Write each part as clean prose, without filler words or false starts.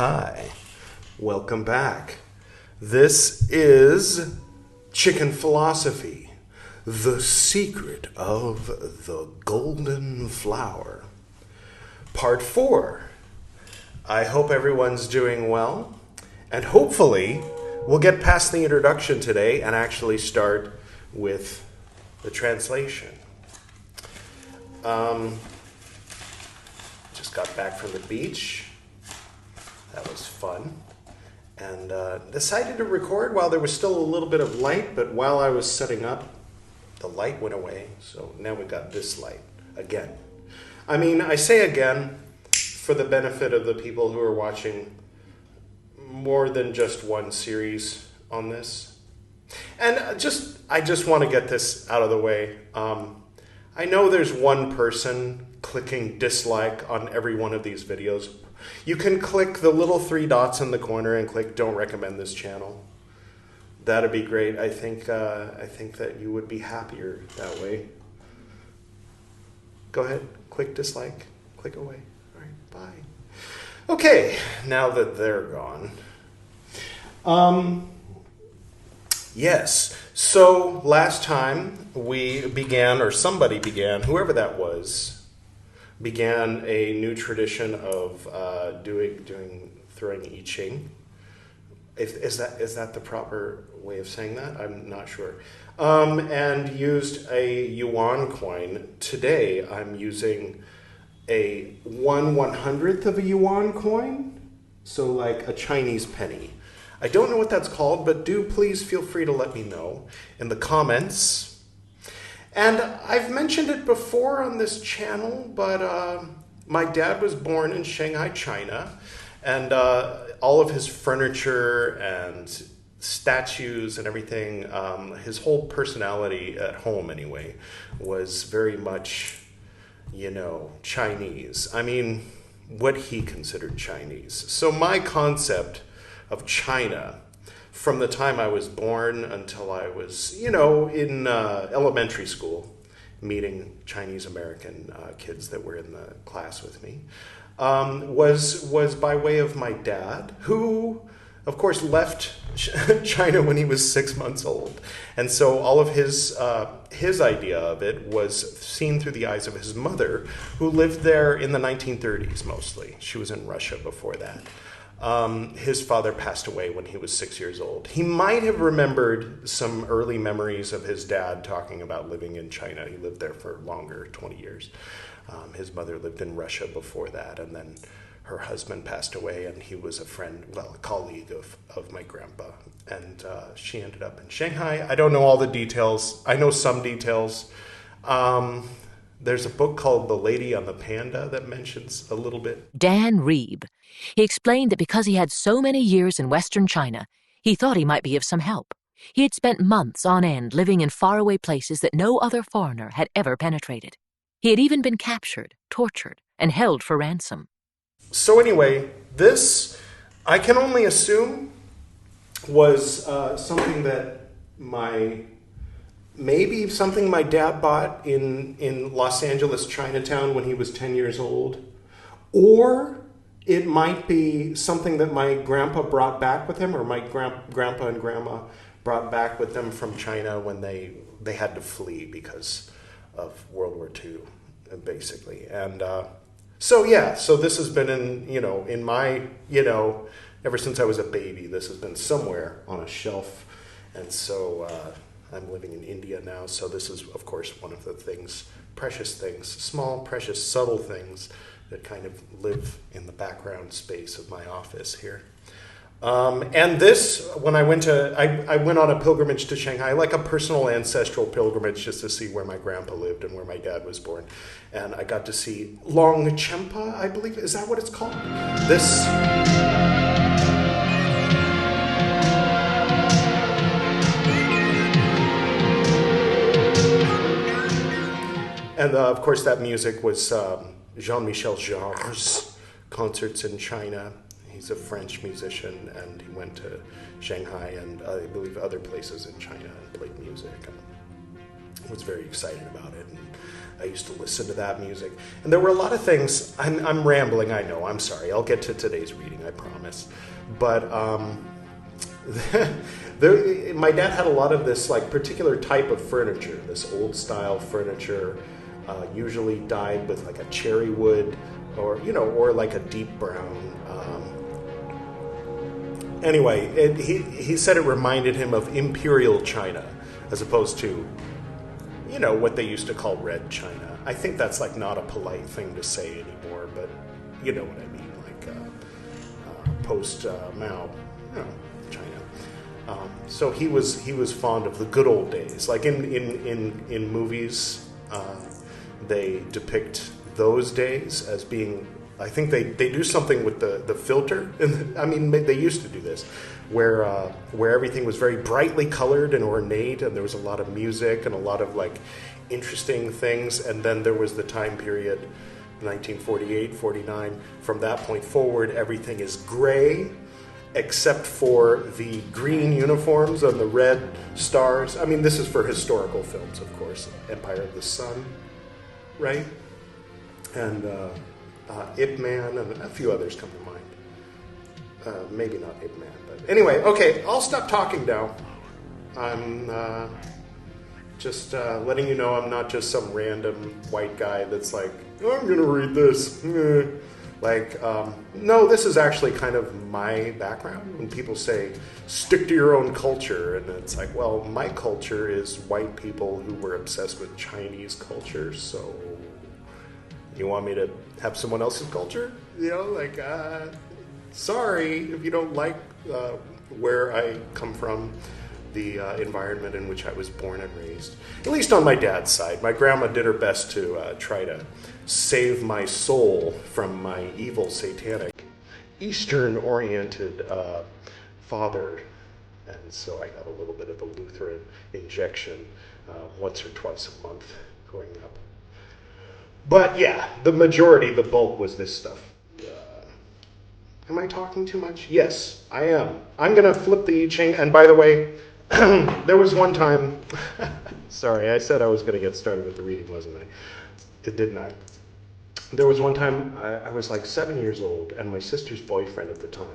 Hi, welcome back. This is Chicken Philosophy, the secret of the golden flower. Part 4. I hope everyone's doing well, and hopefully we'll get past the introduction today and actually start with the translation. Just got back from the beach. That was fun. And decided to record while there was still a little bit of light, but while I was setting up, the light went away. So now we got this light again. I mean, I say again for the benefit of the people who are watching more than just one series on this. And I just want to get this out of the way. I know there's one person clicking dislike on every one of these videos. You can click the little 3 dots in the corner and click "Don't recommend this channel." That'd be great. I think that you would be happier that way. Go ahead, click dislike, click away. All right, bye. Okay, now that they're gone. Yes. So last time we began, or somebody began, whoever that was, began a new tradition of throwing I Ching. Is that the proper way of saying that? I'm not sure. And used a yuan coin. Today I'm using a 1/100th of a yuan coin, so like a Chinese penny. I don't know what that's called, but do please feel free to let me know in the comments. And I've mentioned it before on this channel, but my dad was born in Shanghai, China, and all of his furniture and statues and everything, his whole personality at home anyway, was very much, Chinese. I mean, what he considered Chinese. So my concept of China, from the time I was born until I was, in elementary school, meeting Chinese American kids that were in the class with me, was by way of my dad, who, of course, left China when he was 6 months old. And so all of his idea of it was seen through the eyes of his mother, who lived there in the 1930s mostly. She was in Russia before that. His father passed away when he was 6 years old. He might have remembered some early memories of his dad talking about living in China. He lived there for longer, 20 years. His mother lived in Russia before that, and then her husband passed away, and he was a colleague of my grandpa. And she ended up in Shanghai. I don't know all the details. I know some details. There's a book called The Lady on the Panda that mentions a little bit. Dan Reeb. He explained that because he had so many years in Western China, he thought he might be of some help. He had spent months on end living in faraway places that no other foreigner had ever penetrated. He had even been captured, tortured, and held for ransom. So anyway, this, I can only assume, was something that maybe something my dad bought in Los Angeles, Chinatown when he was 10 years old. Or it might be something that my grandpa brought back with him, or my grandpa and grandma brought back with them from China when they had to flee because of World War II, basically. And so this has been in my, ever since I was a baby, this has been somewhere on a shelf. And so I'm living in India now, so this is, of course, one of the precious things, small, precious, subtle things that kind of live in the background space of my office here. And this, when I went on a pilgrimage to Shanghai, like a personal ancestral pilgrimage, just to see where my grandpa lived and where my dad was born. And I got to see Longhua Temple, I believe. Is that what it's called? This... And of course, that music was Jean-Michel Jarre's concerts in China. He's a French musician, and he went to Shanghai and I believe other places in China and played music, and was very excited about it. And I used to listen to that music. And there were a lot of things, I'm rambling, I know, I'm sorry. I'll get to today's reading, I promise. But my dad had a lot of this like particular type of furniture, this old style furniture, usually dyed with like a cherry wood or like a deep brown. Anyway, he said it reminded him of imperial China as opposed to, what they used to call red China. I think that's like not a polite thing to say anymore, but you know what I mean, like post Mao, China. So he was fond of the good old days. Like in movies, they depict those days as being. I think they do something with the filter. I mean, they used to do this, where everything was very brightly colored and ornate, and there was a lot of music and a lot of like interesting things. And then there was the time period, 1948, 49. From that point forward, everything is gray, except for the green uniforms and the red stars. I mean, this is for historical films, of course. Empire of the Sun, right? And Ip Man, and a few others come to mind. Maybe not Ip Man, but anyway, okay, I'll stop talking now. I'm just letting you know I'm not just some random white guy that's like, oh, I'm going to read this. No, this is actually kind of my background. When people say, stick to your own culture, and it's like, well, my culture is white people who were obsessed with Chinese culture, so you want me to have someone else's culture? Sorry if you don't like where I come from, the environment in which I was born and raised. At least on my dad's side. My grandma did her best to try to save my soul from my evil, satanic, Eastern-oriented father. And so I got a little bit of a Lutheran injection once or twice a month growing up. But yeah, the majority, the bulk was this stuff. Am I talking too much? Yes, I am. I'm going to flip the I Ching. And by the way, there was one time, sorry, I said I was going to get started with the reading, wasn't I? It didn't I? There was one time, I was like 7 years old, and my sister's boyfriend at the time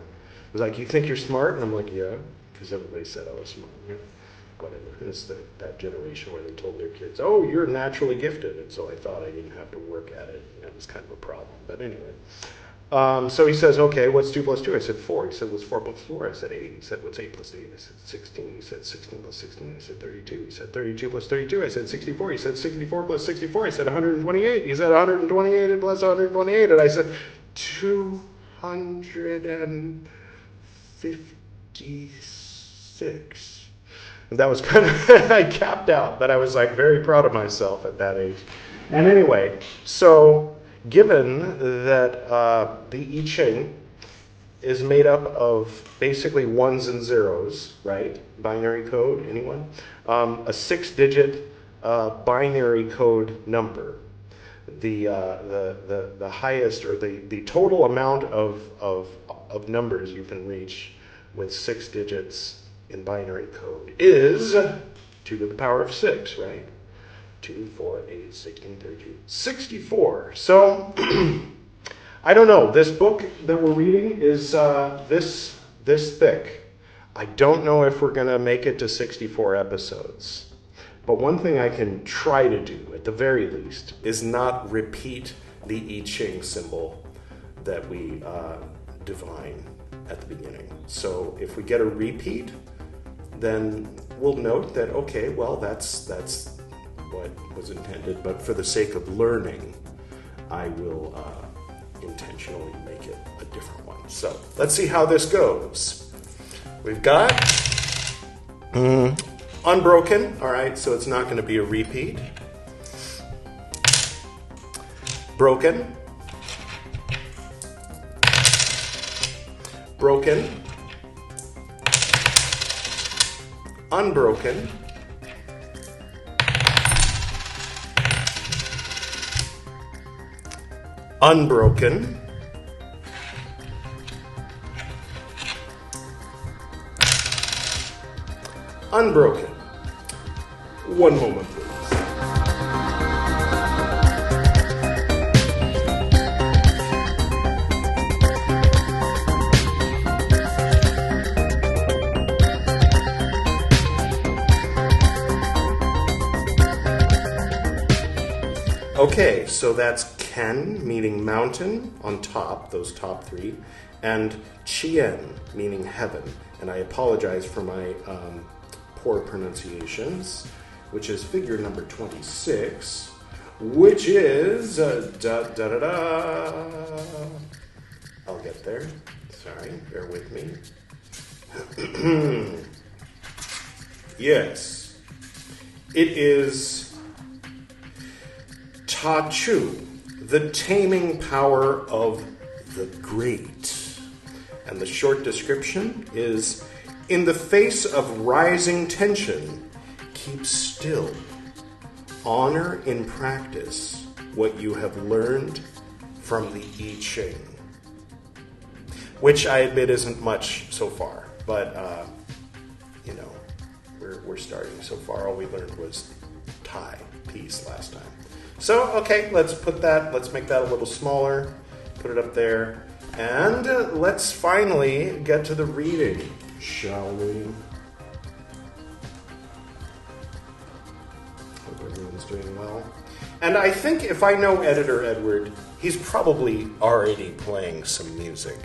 was like, you think you're smart? And I'm like, yeah, because everybody said I was smart. Whatever. It's that generation where they told their kids, oh, you're naturally gifted. And so I thought I didn't have to work at it. That was kind of a problem. But anyway. So he says, okay, what's 2 plus 2? I said 4. He said, what's 4 plus 4? I said 8. He said, what's 8 plus 8? I said 16. He said, 16 plus 16. I said 32. He said, 32 plus 32. I said 64. He said, 64 plus 64. I said 128. He said, 128 plus 128. And I said, 256. And that was kind of, I capped out, but I was like very proud of myself at that age. And anyway, so given that the I Ching is made up of basically ones and zeros, right? Binary code, anyone? A 6-digit binary code number. The highest, or the total amount of numbers you can reach with 6 digits in binary code is 2 to the power of 6, right? 2, 4, 8, 16, 32, 64. So, I don't know. This book that we're reading is this thick. I don't know if we're going to make it to 64 episodes. But one thing I can try to do, at the very least, is not repeat the I Ching symbol that we divine at the beginning. So if we get a repeat, then we'll note that, okay, well, that's what was intended, but for the sake of learning, I will intentionally make it a different one. So let's see how this goes. We've got unbroken, all right, so it's not going to be a repeat. Broken. Broken. Unbroken. Unbroken. Unbroken. One moment, please. Okay, so that's Ken, meaning mountain, on top, those top three, and Chien, meaning heaven. And I apologize for my poor pronunciations, which is figure number 26, which is I'll get there. Sorry, bear with me. Yes, it is Ta Chu, the taming power of the great. And the short description is, in the face of rising tension, keep still. Honor in practice what you have learned from the I Ching. Which I admit isn't much so far, but, we're starting. So far, all we learned was Thai, peace, last time. So, okay, let's make that a little smaller, put it up there, and let's finally get to the reading, shall we? Hope everyone's doing well. And I think if I know Editor Edward, he's probably already playing some music.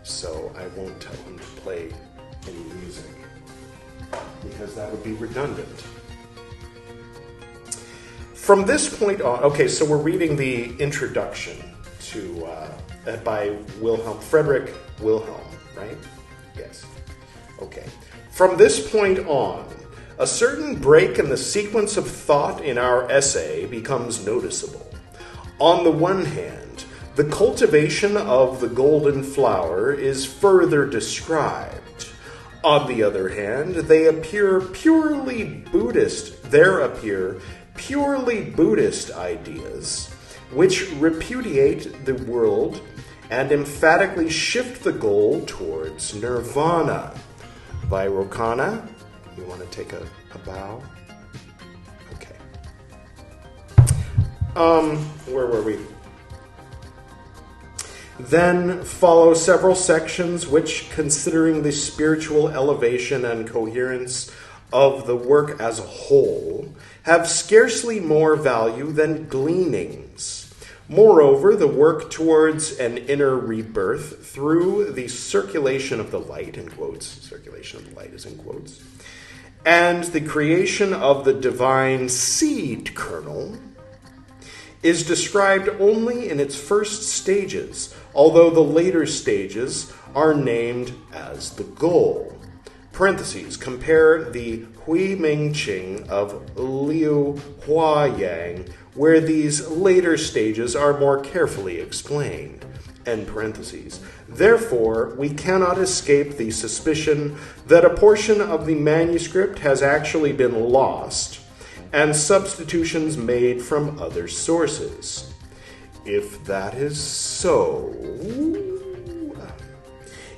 So I won't tell him to play any music, because that would be redundant. From this point on, okay, so we're reading the introduction to by Frederick Wilhelm, right? Yes. Okay. From this point on, a certain break in the sequence of thought in our essay becomes noticeable. On the one hand, the cultivation of the golden flower is further described. On the other hand, there appear purely Buddhist ideas which repudiate the world and emphatically shift the goal towards nirvana. Vairocana, you want to take a bow? Okay. Where were we? Then follow several sections which, considering the spiritual elevation and coherence of the work as a whole, have scarcely more value than gleanings. Moreover, the work towards an inner rebirth through the circulation of the light, in quotes, circulation of the light is in quotes, and the creation of the divine seed kernel, is described only in its first stages, although the later stages are named as the goal. Parentheses, compare the Hui Ming Qing of Liu Huayang, where these later stages are more carefully explained. End parentheses. Therefore, we cannot escape the suspicion that a portion of the manuscript has actually been lost, and substitutions made from other sources. If that is so,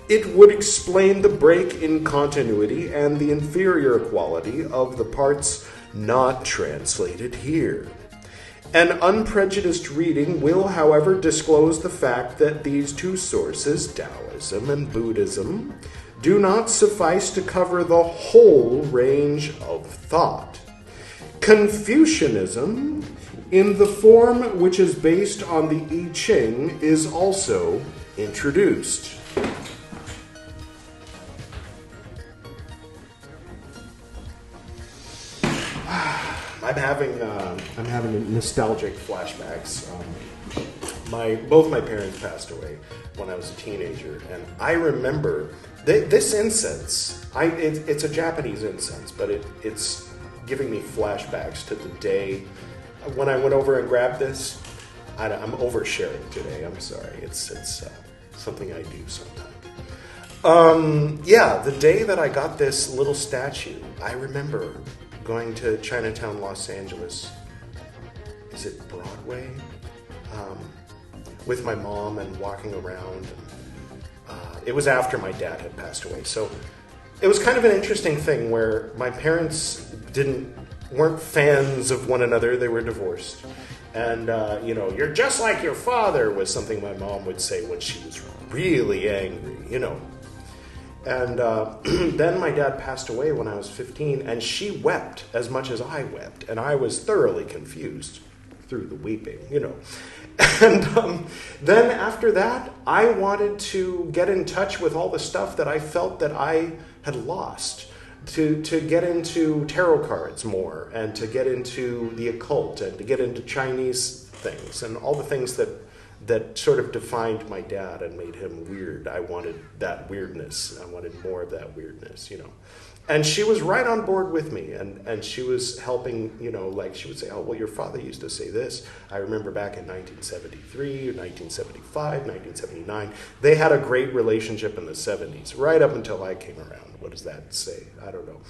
it would explain the break in continuity and the inferior quality of the parts not translated here. An unprejudiced reading will, however, disclose the fact that these two sources, Taoism and Buddhism, do not suffice to cover the whole range of thought. Confucianism, in the form which is based on the I Ching, is also introduced. I'm having nostalgic flashbacks. Both my parents passed away when I was a teenager, and I remember this incense. It's a Japanese incense, but it's giving me flashbacks to the day when I went over and grabbed this. I'm oversharing today. I'm sorry. It's something I do sometimes. The day that I got this little statue, I remember going to Chinatown, Los Angeles. Is it Broadway? With my mom and walking around. It was after my dad had passed away, so it was kind of an interesting thing where my parents weren't fans of one another. They were divorced. And, you're just like your father was something my mom would say when she was really angry, And then my dad passed away when I was 15, and she wept as much as I wept, and I was thoroughly confused through the weeping, And then after that, I wanted to get in touch with all the stuff that I felt that I had lost, to get into tarot cards more, and to get into the occult, and to get into Chinese things, and all the things that sort of defined my dad and made him weird. I wanted that weirdness. I wanted more of that weirdness, And she was right on board with me, and she was helping, like she would say, oh, well, your father used to say this. I remember back in 1973, 1975, 1979, they had a great relationship in the 70s, right up until I came around. What does that say? I don't know.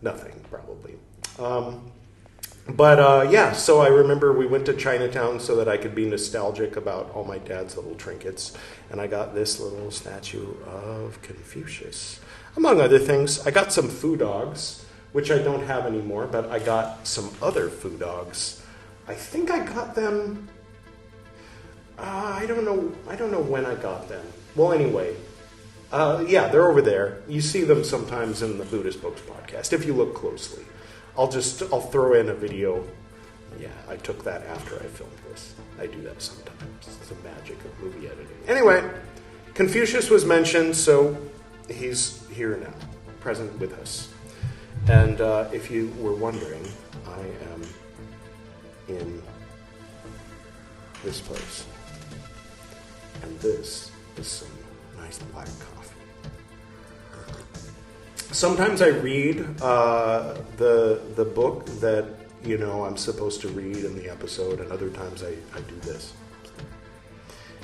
Nothing, probably. So I remember we went to Chinatown so that I could be nostalgic about all my dad's little trinkets, and I got this little statue of Confucius. Among other things, I got some foo dogs, which I don't have anymore, but I got some other foo dogs. I think I got them, I don't know when I got them. Well, anyway, they're over there. You see them sometimes in the Buddhist Books podcast, if you look closely. I'll throw in a video. Yeah, I took that after I filmed this. I do that sometimes. It's the magic of movie editing. Anyway, Confucius was mentioned, so he's here now, present with us. And if you were wondering, I am in this place. And this is some nice black coffee. Sometimes I read the book that, I'm supposed to read in the episode, and other times I do this.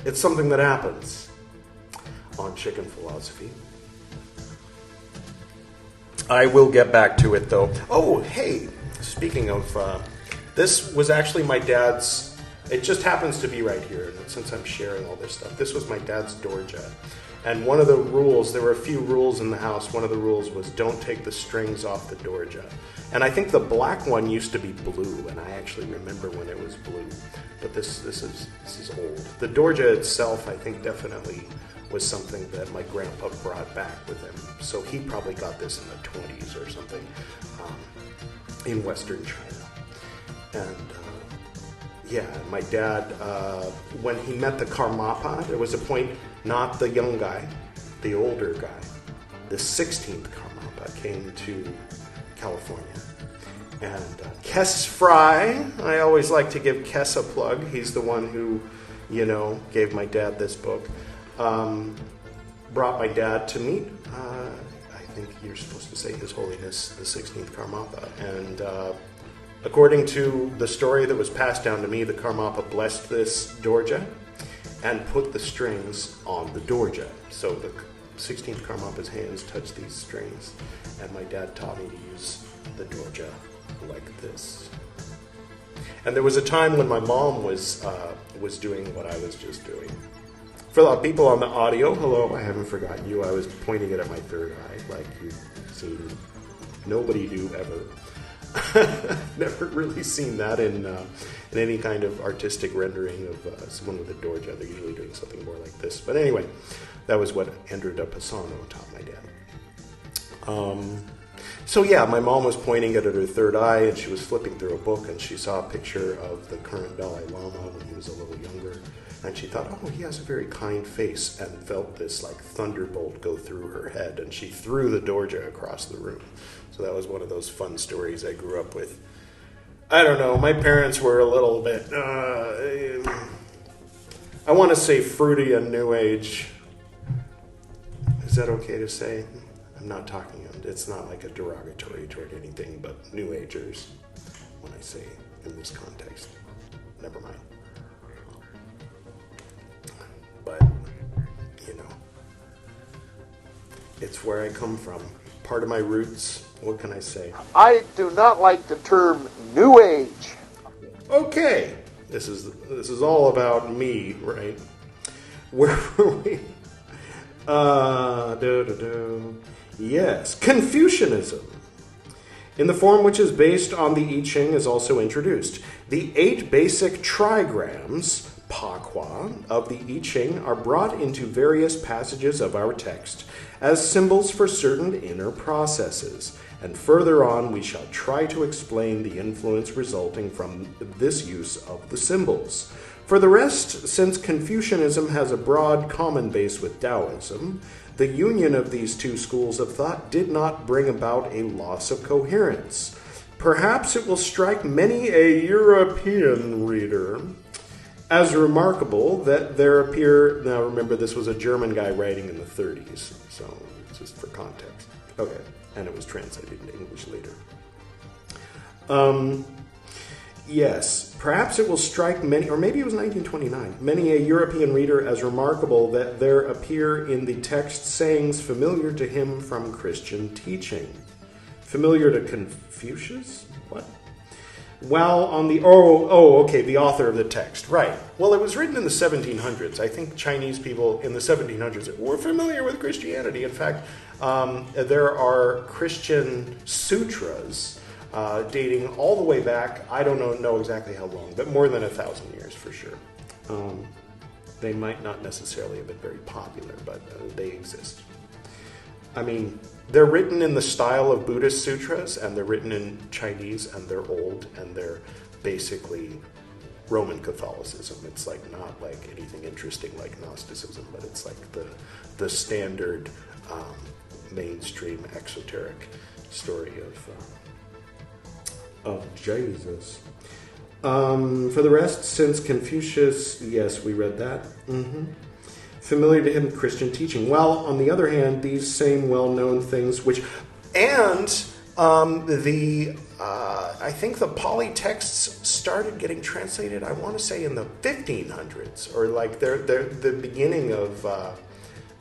It's something that happens on Chicken Philosophy. I will get back to it, though. Oh, hey, speaking of, this was actually my dad's, it just happens to be right here, and since I'm sharing all this stuff, this was my dad's dorja. And one of the rules, there were a few rules in the house, one of the rules was don't take the strings off the dorja. And I think the black one used to be blue, and I actually remember when it was blue. But this is old. The dorja itself, I think, definitely was something that my grandpa brought back with him. So he probably got this in the 20s or something in Western China. And my dad, when he met the Karmapa, there was a point, not the young guy, the older guy, the 16th Karmapa came to California. And Kess Fry, I always like to give Kess a plug. He's the one who, gave my dad this book. Brought my dad to meet, I think you're supposed to say His Holiness, the 16th Karmapa. And according to the story that was passed down to me, the Karmapa blessed this dorja and put the strings on the dorja. So the 16th Karmapa's hands touched these strings, and my dad taught me to use the dorja like this. And there was a time when my mom was doing what I was just doing. For the people on the audio, hello, I haven't forgotten you. I was pointing it at my third eye, like you've seen nobody do ever. Never really seen that in any kind of artistic rendering of someone with a dorja. They're usually doing something more like this. But anyway, that was what Andrew de Pisano taught my dad. My mom was pointing it at her third eye, and she was flipping through a book, and she saw a picture of the current Dalai Lama when he was a little younger. And she thought, oh, he has a very kind face, and felt this like thunderbolt go through her head, and she threw the dorja across the room. So that was one of those fun stories I grew up with. I don't know, my parents were a little bit, I want to say fruity and new age. Is that okay to say? I'm not talking, it's not like a derogatory toward anything but new agers when I say in this context. Never mind. But, it's where I come from. Part of my roots. What can I say? I do not like the term New Age. Okay. This is all about me, right? Where were we? Yes. Confucianism. In the form which is based on the I Ching is also introduced. The 8 basic trigrams Pakwa of the I Ching are brought into various passages of our text as symbols for certain inner processes, and further on we shall try to explain the influence resulting from this use of the symbols. For the rest, since Confucianism has a broad common base with Taoism, the union of these two schools of thought did not bring about a loss of coherence. Perhaps it will strike many a European reader as remarkable that there appear... Now remember, this was a German guy writing in the 30s, so just for context. Okay, and it was translated into English later. Yes, perhaps it will strike many, or maybe it was 1929, many a European reader as remarkable that there appear in the text sayings familiar to him from Christian teaching. Familiar to Confucius? What? While on the... okay, the author of the text. Right. Well, it was written in the 1700s. I think Chinese people in the 1700s were familiar with Christianity. In fact, there are Christian sutras dating all the way back, I don't know exactly how long, but more than 1,000 years for sure. They might not necessarily have been very popular, but they exist. I mean, they're written in the style of Buddhist sutras, and they're written in Chinese, and they're old, and they're basically Roman Catholicism. It's like not like anything interesting like Gnosticism, but it's like the standard mainstream exoteric story of Jesus. For the rest, since Confucius, yes, we read that. Familiar to him Christian teaching. While on the other hand, these same well-known things, I think the Pali texts started getting translated, I want to say in the 1500s, or like they're the beginning of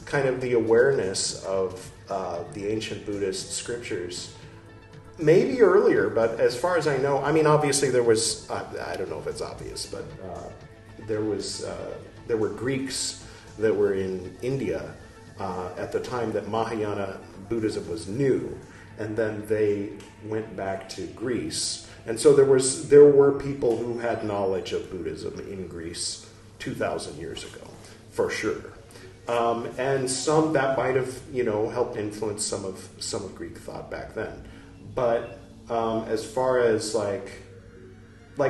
kind of the awareness of the ancient Buddhist scriptures. Maybe earlier, but as far as I know, I mean, obviously there was, I don't know if it's obvious, but there were Greeks that were in India at the time that Mahayana Buddhism was new, and then they went back to Greece. And so there were people who had knowledge of Buddhism in Greece 2,000 years ago, for sure. And some that might have, helped influence some of Greek thought back then. But as far as like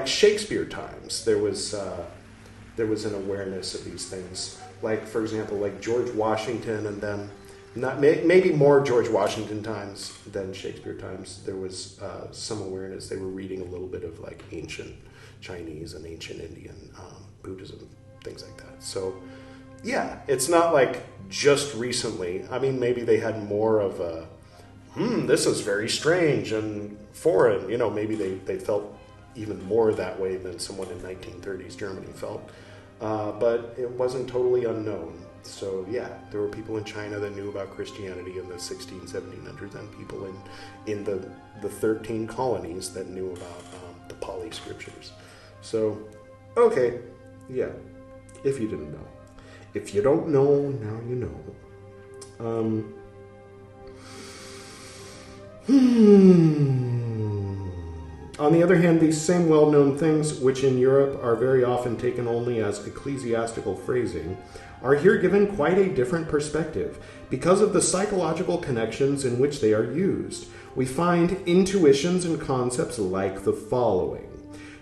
Shakespeare times, there was an awareness of these things. Like, for example, like George Washington, and then maybe more George Washington times than Shakespeare times. There was some awareness. They were reading a little bit of like ancient Chinese and ancient Indian Buddhism, things like that. So, yeah, it's not like just recently. I mean, maybe they had more of a, this is very strange and foreign. Maybe they felt even more that way than someone in 1930s Germany felt. But it wasn't totally unknown. So, yeah, there were people in China that knew about Christianity in the 1700s, and people in the 13 colonies that knew about the Pali scriptures. So, okay, yeah, if you didn't know. If you don't know, now you know. On the other hand, these same well-known things, which in Europe are very often taken only as ecclesiastical phrasing, are here given quite a different perspective. Because of the psychological connections in which they are used, we find intuitions and concepts like the following.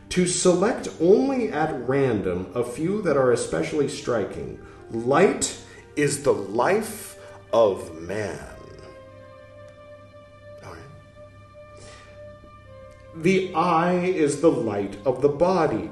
To select only at random a few that are especially striking, light is the life of man. The eye is the light of the body.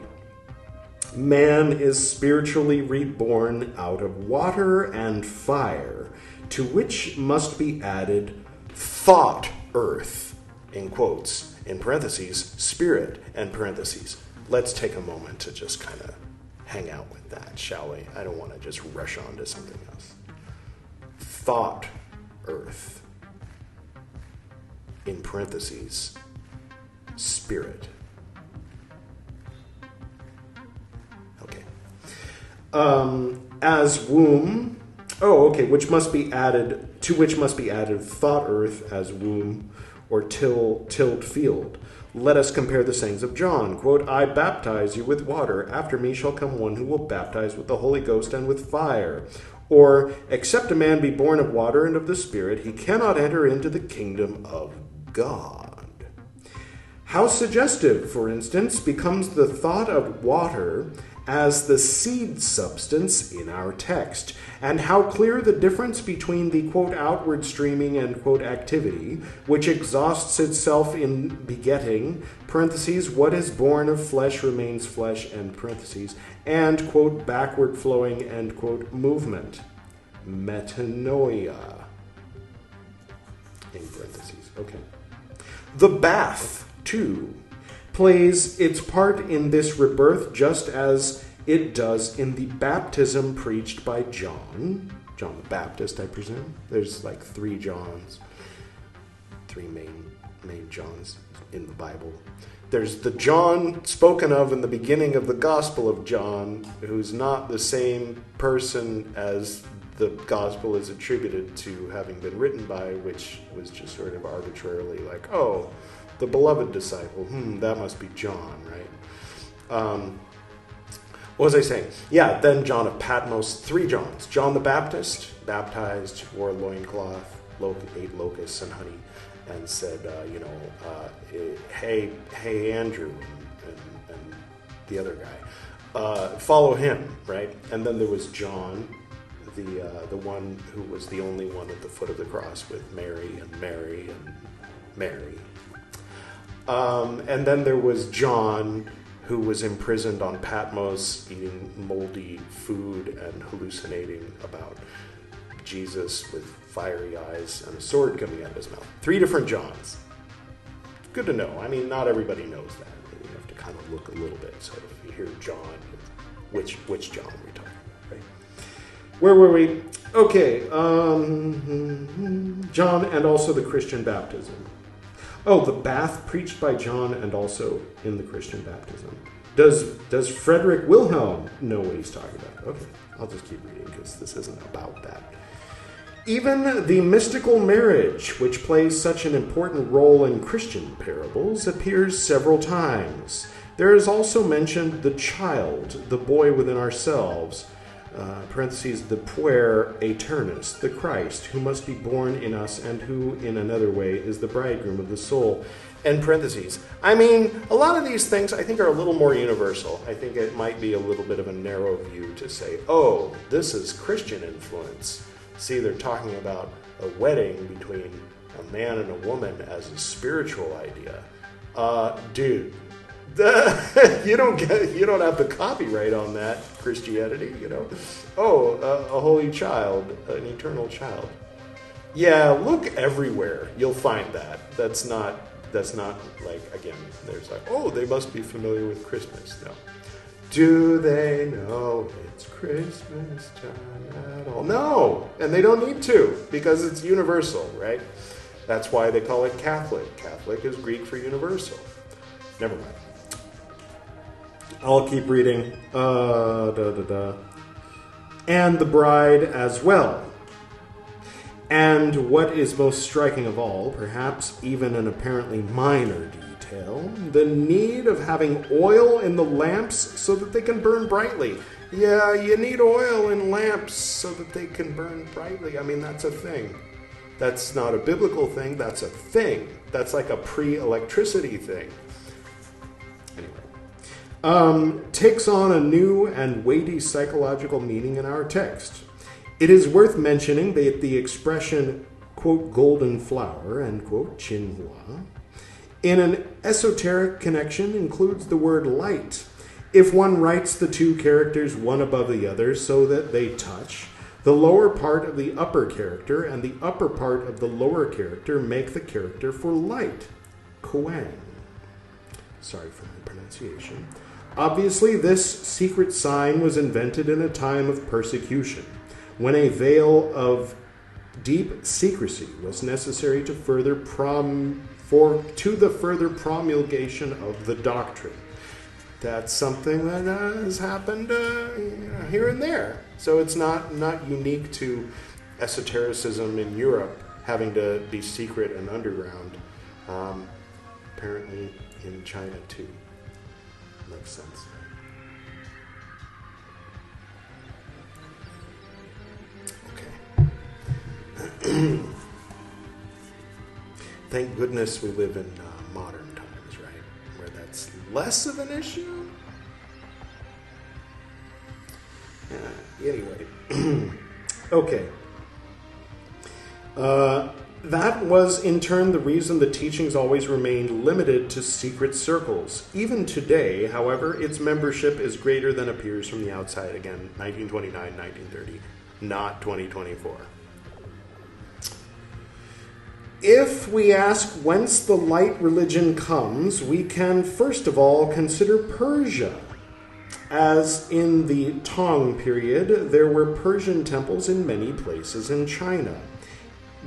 Man is spiritually reborn out of water and fire, to which must be added thought earth, in quotes, in parentheses, spirit, and parentheses. Let's take a moment to just kind of hang out with that, shall we? I don't want to just rush on to something else. Thought earth, in parentheses, spirit. Okay. As womb. Oh, okay. To which must be added thought earth as womb, or tilled field. Let us compare the sayings of John. Quote, I baptize you with water. After me shall come one who will baptize with the Holy Ghost and with fire. Or, except a man be born of water and of the Spirit, he cannot enter into the kingdom of God. How suggestive, for instance, becomes the thought of water as the seed substance in our text, and how clear the difference between the, quote, outward streaming, end quote, activity, which exhausts itself in begetting, parentheses, what is born of flesh remains flesh, end parentheses, and, quote, backward flowing, end quote, movement, metanoia, in parentheses, okay. The bath, too, plays its part in this rebirth just as it does in the baptism preached by John the Baptist, I presume. There's like three Johns, three main Johns in the Bible. There's the John spoken of in the beginning of the Gospel of John, who's not the same person as the Gospel is attributed to having been written by, which was just sort of arbitrarily like, oh, the beloved disciple, that must be John, right? What was I saying? Yeah, then John of Patmos, three Johns. John the Baptist, baptized, wore a loincloth, ate locusts and honey, and said, hey, Andrew, and the other guy, follow him, right? And then there was John, the one who was the only one at the foot of the cross with Mary and Mary and Mary. And then there was John, who was imprisoned on Patmos, eating moldy food and hallucinating about Jesus with fiery eyes and a sword coming out of his mouth. Three different Johns. Good to know. I mean, not everybody knows that. You have to kind of look a little bit. So if you hear John, which John are we talking about, right? Where were we? Okay. John and also the Christian baptism. Oh, the bath preached by John and also in the Christian baptism. Does Frederick Wilhelm know what he's talking about? Okay, I'll just keep reading because this isn't about that. Even the mystical marriage, which plays such an important role in Christian parables, appears several times. There is also mentioned the child, the boy within ourselves, parentheses, the puer aeternus, the Christ, who must be born in us and who, in another way, is the bridegroom of the soul, end parentheses. I mean, a lot of these things I think are a little more universal. I think it might be a little bit of a narrow view to say, oh, this is Christian influence. See, they're talking about a wedding between a man and a woman as a spiritual idea. Dude, you don't have the copyright on that, Christianity, you know. Oh, a holy child, an eternal child. Yeah, look everywhere. You'll find that. That's not like, again, there's like, oh, they must be familiar with Christmas. No. Do they know it's Christmas time at all? No, and they don't need to, because it's universal, right? That's why they call it Catholic. Catholic is Greek for universal. Never mind. I'll keep reading. And the bride as well. And what is most striking of all, perhaps even an apparently minor detail, the need of having oil in the lamps so that they can burn brightly. Yeah, you need oil in lamps so that they can burn brightly. I mean, that's a thing. That's not a biblical thing, that's a thing. That's like a pre-electricity thing. Anyway. Takes on a new and weighty psychological meaning in our text. It is worth mentioning that the expression, quote, golden flower, end quote, Chinhua, in an esoteric connection includes the word light. If one writes the two characters one above the other so that they touch, the lower part of the upper character and the upper part of the lower character make the character for light, Kuang. Sorry for my pronunciation. Obviously, this secret sign was invented in a time of persecution, when a veil of deep secrecy was necessary to the further promulgation of the doctrine. That's something that has happened here and there. So it's not unique to esotericism in Europe having to be secret and underground. Apparently in China too. Makes sense. Okay. Thank goodness we live in modern times, right? Where that's less of an issue. Anyway. Okay. That was, in turn, the reason the teachings always remained limited to secret circles. Even today, however, its membership is greater than appears from the outside. Again, 1929, 1930, not 2024. If we ask whence the light religion comes, we can first of all consider Persia. As in the Tang period, there were Persian temples in many places in China.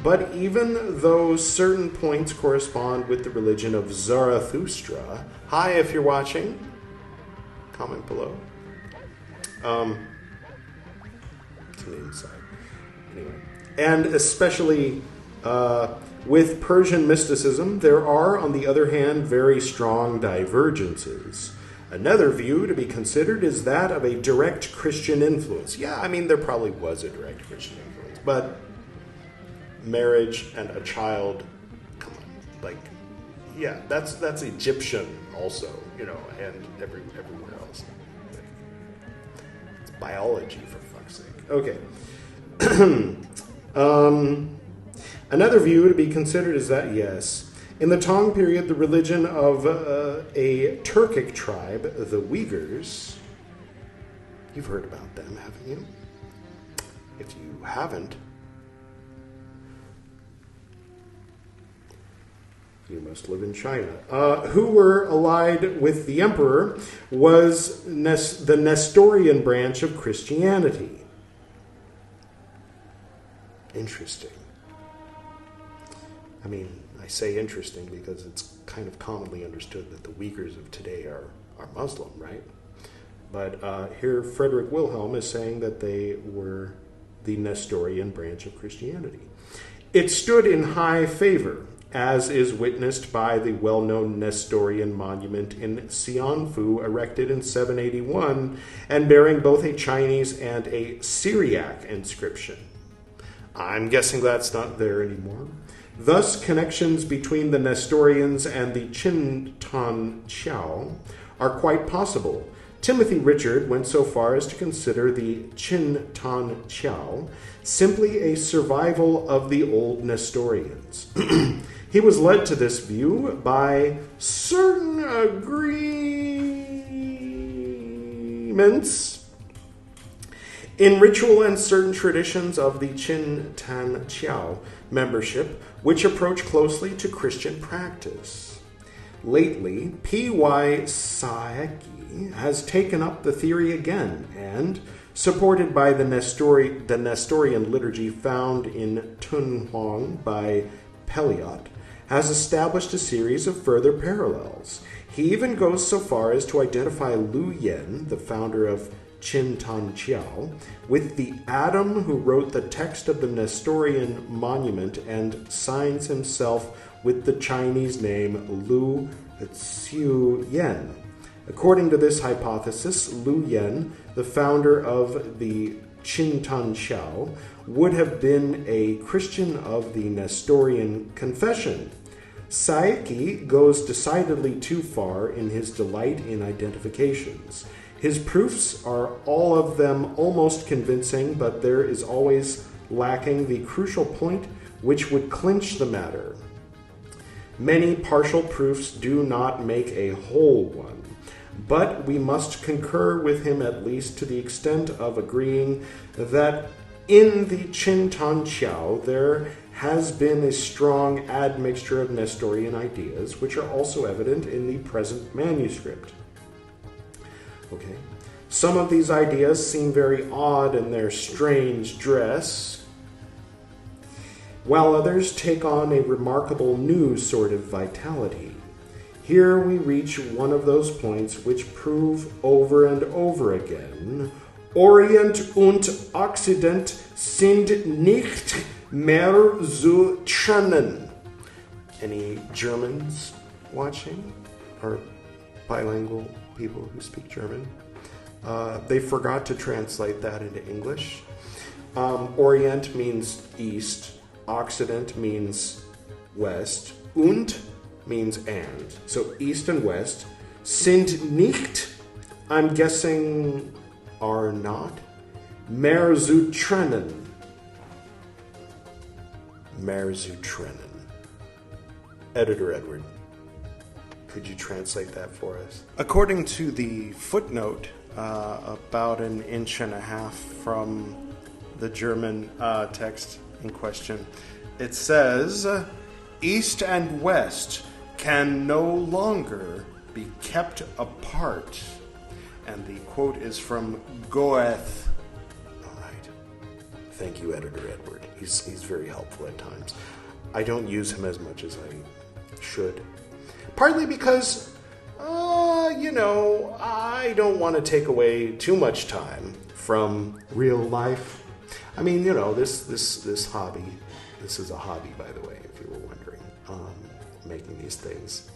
But even though certain points correspond with the religion of Zarathustra, hi if you're watching, comment below. It's an inside. Anyway. And especially with Persian mysticism, there are, on the other hand, very strong divergences. Another view to be considered is that of a direct Christian influence. Yeah, I mean, there probably was a direct Christian influence, but marriage and a child, come on, like, yeah, that's Egyptian also, you know, and everywhere else. It's biology, for fuck's sake. Okay. Another view to be considered is that, yes, in the Tang period, the religion of a Turkic tribe, the Uyghurs, you've heard about them, haven't you? If you haven't, you must live in China. Who were allied with the emperor was the Nestorian branch of Christianity. Interesting. I mean, I say interesting because it's kind of commonly understood that the Uyghurs of today are Muslim, right? But here Frederick Wilhelm is saying that they were the Nestorian branch of Christianity. It stood in high favor, as is witnessed by the well-known Nestorian monument in Xianfu, erected in 781, and bearing both a Chinese and a Syriac inscription. I'm guessing that's not there anymore. Thus, connections between the Nestorians and the Qin Tan Qiao are quite possible. Timothy Richard went so far as to consider the Qin Tan Qiao simply a survival of the old Nestorians. He was led to this view by certain agreements in ritual and certain traditions of the Qin Tan Qiao membership, which approach closely to Christian practice. Lately, P.Y. Saeki has taken up the theory again and, supported by the Nestorian liturgy found in Tunhuang by Peliot, has established a series of further parallels. He even goes so far as to identify Lu Yen, the founder of Qin Tan Qiao, with the Adam who wrote the text of the Nestorian monument and signs himself with the Chinese name Lu Xiu Yen. According to this hypothesis, Lu Yen, the founder of the Qin Tan Qiao, would have been a Christian of the Nestorian confession. Saeki goes decidedly too far in his delight in identifications. His proofs are all of them almost convincing, but there is always lacking the crucial point which would clinch the matter. Many partial proofs do not make a whole one, but we must concur with him at least to the extent of agreeing that in the Qin Tan Qiao there has been a strong admixture of Nestorian ideas, which are also evident in the present manuscript. Okay. Some of these ideas seem very odd in their strange dress, while others take on a remarkable new sort of vitality. Here we reach one of those points which prove over and over again, Orient und Occident sind nicht mehr zu trennen. Any Germans watching, or bilingual people who speak German? They forgot to translate that into English. Orient means east, Occident means west, und means and. So east and west. Sind nicht, I'm guessing, are not. Mehr zu trennen. Mehr zu trennen. Editor Edward, could you translate that for us? According to the footnote, about an inch and a half from the German text in question, it says, East and West can no longer be kept apart. And the quote is from Goethe. All right. Thank you, Editor Edward. He's very helpful at times. I don't use him as much as I should. Partly because, I don't want to take away too much time from real life. I mean, this hobby, this is a hobby, by the way, if you were wondering, making these things.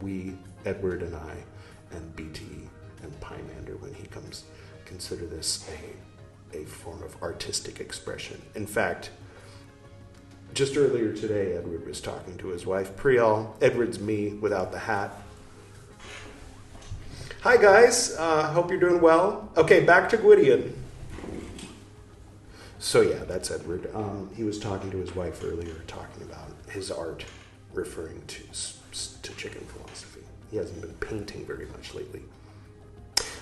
We, Edward and I, and BT and Pymander, when he comes, consider this a form of artistic expression. In fact, just earlier today, Edward was talking to his wife, Priyal. Edward's me without the hat. Hi, guys. Hope you're doing well. Okay, back to Gwydion. So, yeah, that's Edward. He was talking to his wife earlier, talking about his art, referring to chicken philosophy. He hasn't been painting very much lately.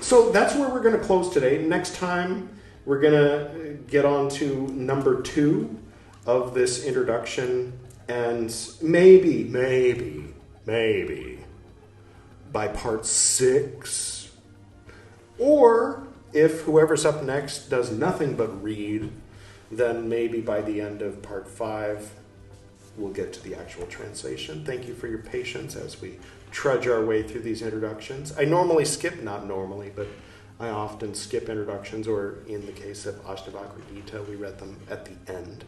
So that's where we're going to close today. Next time, we're going to get on to number 2 of this introduction, and maybe by part 6, or if whoever's up next does nothing but read, then maybe by the end of part 5 we'll get to the actual translation. Thank you for your patience as we trudge our way through these introductions. I normally skip, not normally, but I often skip introductions, or in the case of Ashtavakra Gita, we read them at the end.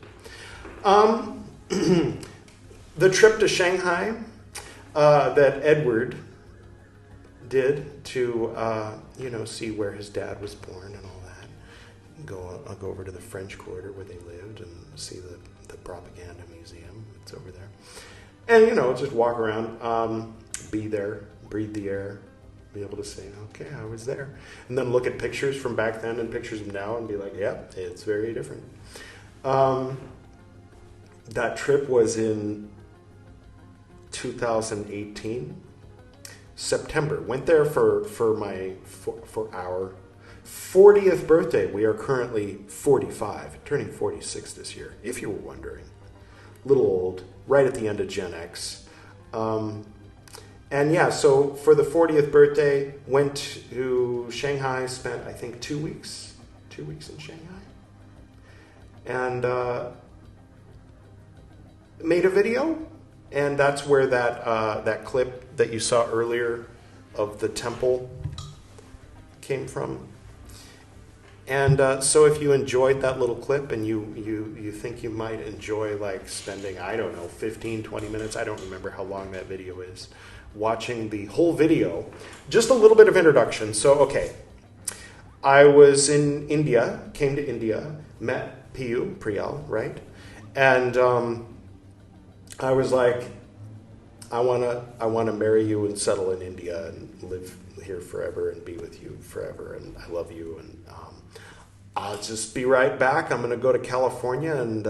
The trip to Shanghai that Edward did to, see where his dad was born and all that. I'll go over to the French Quarter where they lived and see the propaganda museum. It's over there. And, just walk around, be there, breathe the air, be able to say, okay, I was there. And then look at pictures from back then and pictures of now and be like, yep, it's very different. That trip was in 2018, September. Went there for our 40th birthday. We are currently 45, turning 46 this year, if you were wondering. Little old, right at the end of Gen X. So for the 40th birthday, went to Shanghai, spent, I think, 2 weeks in Shanghai. And made a video, and that's where that clip that you saw earlier of the temple came from. And so if you enjoyed that little clip and you think you might enjoy spending, 15, 20 minutes, I don't remember how long that video is, watching the whole video, just a little bit of introduction. So, okay, I was in India, came to India, met Priyal, right? And I was like, I want to marry you and settle in India and live here forever and be with you forever, and I love you, and I'll just be right back. I'm going to go to California and,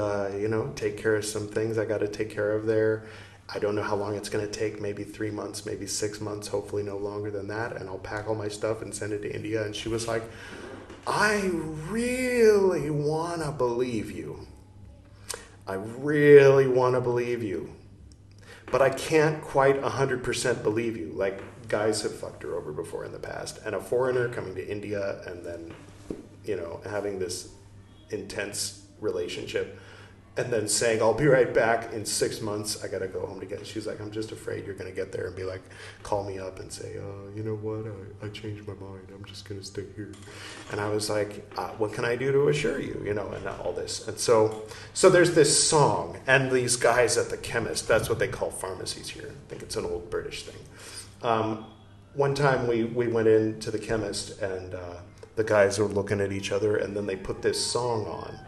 take care of some things I got to take care of there. I don't know how long it's going to take, maybe 3 months, maybe 6 months, hopefully no longer than that, and I'll pack all my stuff and send it to India. And she was like, I really want to believe you. I really want to believe you. But I can't quite 100% believe you. Like, guys have fucked her over before in the past. And a foreigner coming to India and then, having this intense relationship, and then saying, I'll be right back in 6 months. I got to go home to get it. She's like, I'm just afraid you're going to get there and be like, call me up and say, you know what? I changed my mind. I'm just going to stay here. And I was like, what can I do to assure you? You know, and all this. And so there's this song, and these guys at the chemist, that's what they call pharmacies here. I think it's an old British thing. One time we went into the chemist, and the guys were looking at each other, and then they put this song on.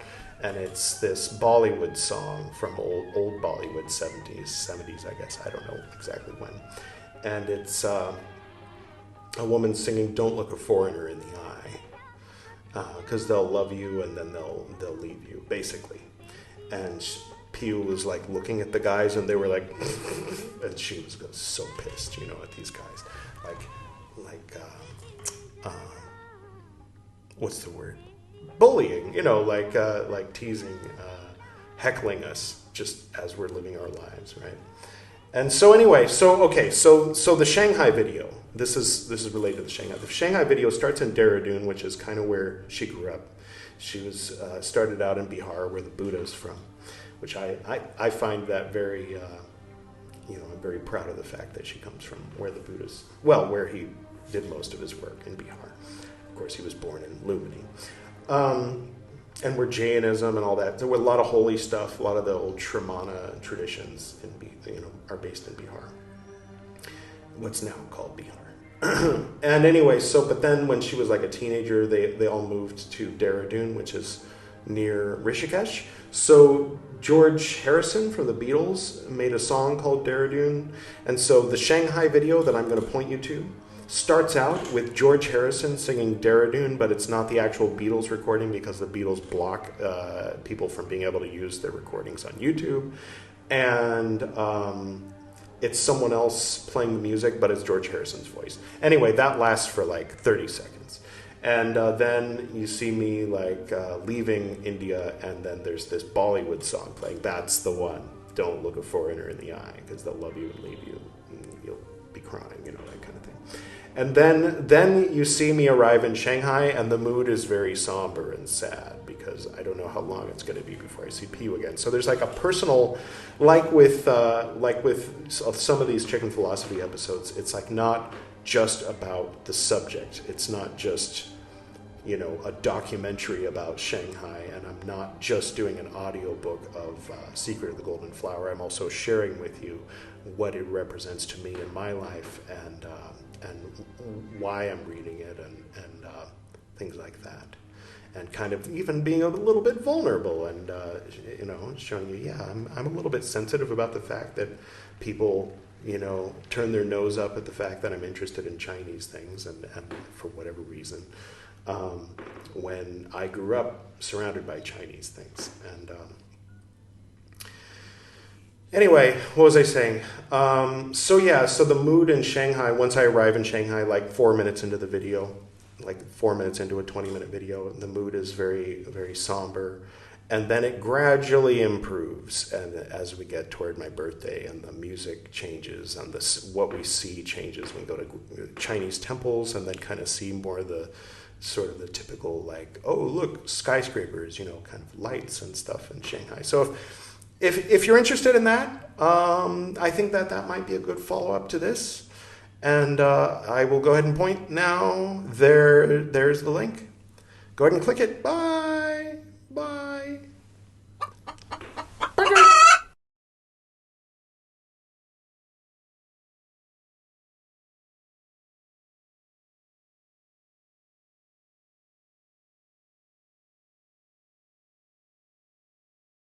And it's this Bollywood song from old Bollywood, 70s, I guess. I don't know exactly when. And it's a woman singing "Don't Look a Foreigner in the Eye," because they'll love you and then they'll leave you, basically. And Piu was like looking at the guys, and they were like, and she was so pissed, you know, at these guys, what's the word? Bullying, you know, like teasing, heckling us just as we're living our lives, right? And so anyway, so the Shanghai video, this is related to the Shanghai. The Shanghai video starts in Dehradun, which is kind of where she grew up. She was started out in Bihar, where the Buddha's from, which I find that very, I'm very proud of the fact that she comes from where the Buddha's, where he did most of his work in Bihar. Of course, he was born in Lumini. And where Jainism and all that, there were a lot of holy stuff, a lot of the old Shramana traditions are based in Bihar. What's now called Bihar. And anyway, but then when she was like a teenager, they all moved to Dehradun, which is near Rishikesh. So George Harrison from the Beatles made a song called Dehradun. And so the Shanghai video that I'm going to point you to starts out with George Harrison singing Dehradun, but it's not the actual Beatles recording because the Beatles block people from being able to use their recordings on YouTube. And it's someone else playing the music, but it's George Harrison's voice. Anyway, that lasts for like 30 seconds. And then you see me leaving India, and then there's this Bollywood song playing. That's the one. Don't look a foreigner in the eye, because they'll love you and leave you. And you'll be crying, that kind of thing. And then you see me arrive in Shanghai, and the mood is very somber and sad because I don't know how long it's going to be before I see Piu again. So there's like a personal, like with some of these chicken philosophy episodes, it's like not just about the subject. It's not just, a documentary about Shanghai, and I'm not just doing an audiobook of Secret of the Golden Flower. I'm also sharing with you what it represents to me in my life, and why I'm reading it, and things like that, and kind of even being a little bit vulnerable, and showing you, I'm a little bit sensitive about the fact that people turn their nose up at the fact that I'm interested in Chinese things, and for whatever reason, when I grew up surrounded by Chinese things, and anyway, what was I saying? So the mood in Shanghai, once I arrive in Shanghai, like 4 minutes into the video, like 4 minutes into a 20-minute video, the mood is very, very somber. And then it gradually improves, and as we get toward my birthday, and the music changes, and what we see changes. We go to Chinese temples, and then kind of see more of the sort of the typical, like, oh, look, skyscrapers, kind of lights and stuff in Shanghai. So if you're interested in that, I think that might be a good follow-up to this. And I will go ahead and point now. There's the link. Go ahead and click it. Bye. Bye.